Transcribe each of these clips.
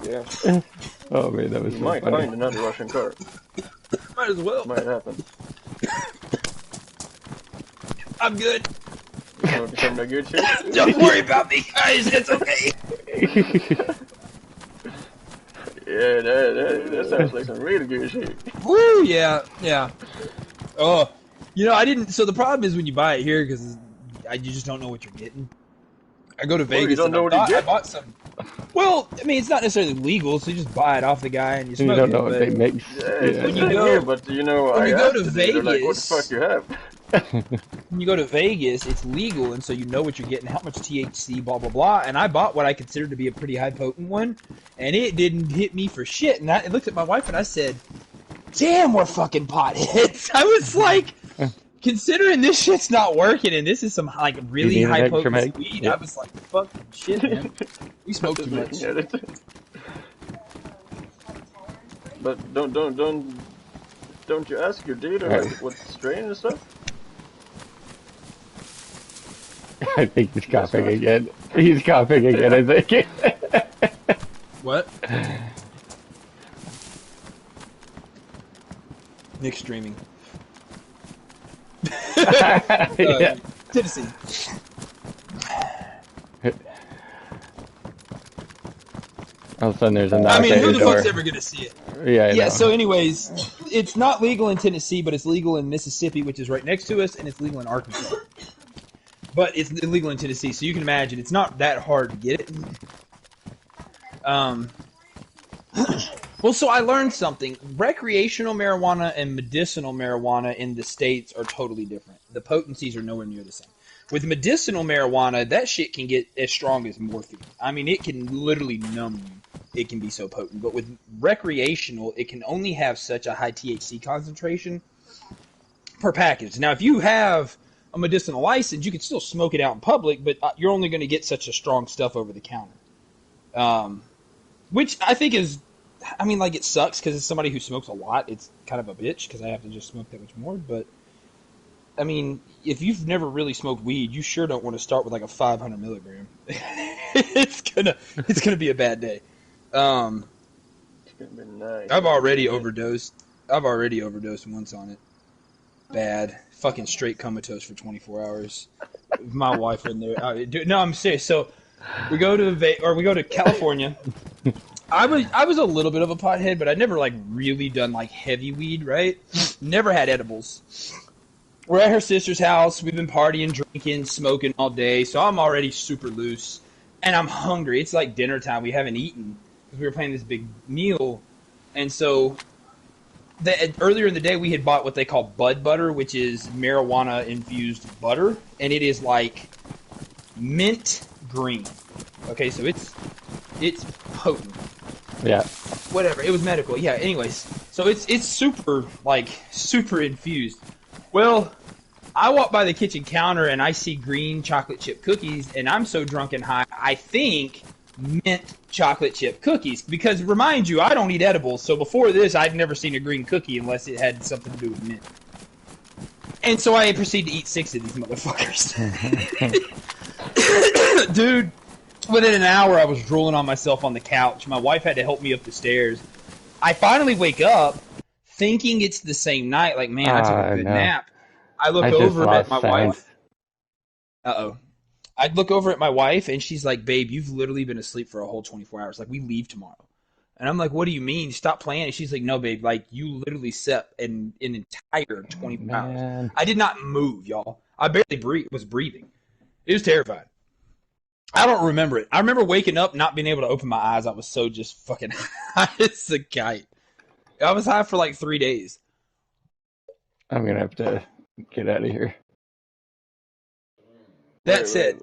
Yeah. Oh man, that was You so might funny. find another Russian car. Might as well. Might happen. I'm good. Smoking some of that good shit? Don't worry about me, guys. It's okay. Yeah, that sounds like some really good shit. Woo, yeah, yeah. Oh, I didn't. So the problem is when you buy it here, because you just don't know what you're getting. I go to Vegas you don't and know what you I get? bought some. Well, I mean, it's not necessarily legal, so you just buy it off the guy and you You smoke don't it. know what But they mix. Yeah, Yeah. when you go- here, but you know, when I you go asked to them, they're like, what the fuck Vegas- you have? when you go to Vegas, it's legal, and so you know what you're getting, how much THC, blah blah blah. And I bought what I considered to be a pretty high potent one, and it didn't hit me for shit. And I looked at my wife and I said, "Damn, we're fucking potheads." I was like, considering this shit's not working, and this is some like really need an high extra potency mag? weed. Yeah. I was like, "Fucking shit, man, we smoke too Just much." looking at it. But don't you ask your dealer Right. like what strain and stuff? I think he's coughing again. He's coughing again, I think. What? Nick's streaming. Yeah. Tennessee. All of a sudden there's a knock I mean, at who your the door. fuck's ever gonna see it? Yeah, I Yeah, know. so anyways, it's not legal in Tennessee, but it's legal in Mississippi, which is right next to us, and it's legal in Arkansas. But it's illegal in Tennessee, so you can imagine it's not that hard to get it. Well, so I learned something. Recreational marijuana and medicinal marijuana in the States are totally different. The potencies are nowhere near the same. With medicinal marijuana, that shit can get as strong as morphine. I mean, it can literally numb you. It can be so potent. But with recreational, it can only have such a high THC concentration per package. Now, if you have a medicinal license, you can still smoke it out in public, but you're only going to get such a strong stuff over the counter. Which I think is, I mean, like, it sucks because as somebody who smokes a lot, it's kind of a bitch because I have to just smoke that much more. But, I mean, if you've never really smoked weed, you sure don't want to start with like a 500 milligram. it's gonna be a bad day. It's gonna be nice. I've already overdosed. I've already overdosed once on it. Bad. Fucking straight comatose for 24 hours. My wife in there. No, I'm serious. So we go to California. I was a little bit of a pothead, but I'd never like really done like heavy weed, right? Never had edibles. We're at her sister's house. We've been partying, drinking, smoking all day. So I'm already super loose, and I'm hungry. It's like dinner time. We haven't eaten because we were planning this big meal, and so earlier in the day we had bought what they call bud butter, which is marijuana infused butter, and it is like mint green. Okay, so it's potent. Yeah. Whatever. It was medical. Yeah. Anyways, so it's super infused. Well, I walk by the kitchen counter and I see green chocolate chip cookies, and I'm so drunk and high, I think mint chocolate chip cookies. Because remind you, I don't eat edibles, so before this, I'd never seen a green cookie unless it had something to do with mint. And so I proceed to eat 6 of these motherfuckers. Dude, within an hour, I was drooling on myself on the couch. My wife had to help me up the stairs. I finally wake up thinking it's the same night. Like, man, I took a good nap. I look over at my wife. Uh-oh. I'd look over at my wife, and she's like, babe, you've literally been asleep for a whole 24 hours. Like, we leave tomorrow. And I'm like, what do you mean? Stop playing. And she's like, no, babe, like, you literally slept an entire 24 hours. I did not move, y'all. I barely was breathing. It was terrifying. I don't remember it. I remember waking up, not being able to open my eyes. I was so just fucking high as a kite. I was high for like 3 days. I'm going to have to get out of here. That said,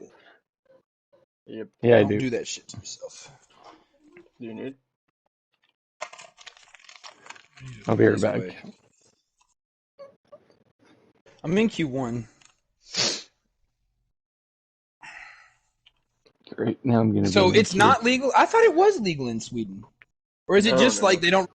Yep. Yeah, I don't do. do that shit to yourself. Do you need? I'll be right back. I'm in Q1. Great. Now I'm going to. So it's not legal? I thought it was legal in Sweden. Or is it just like they don't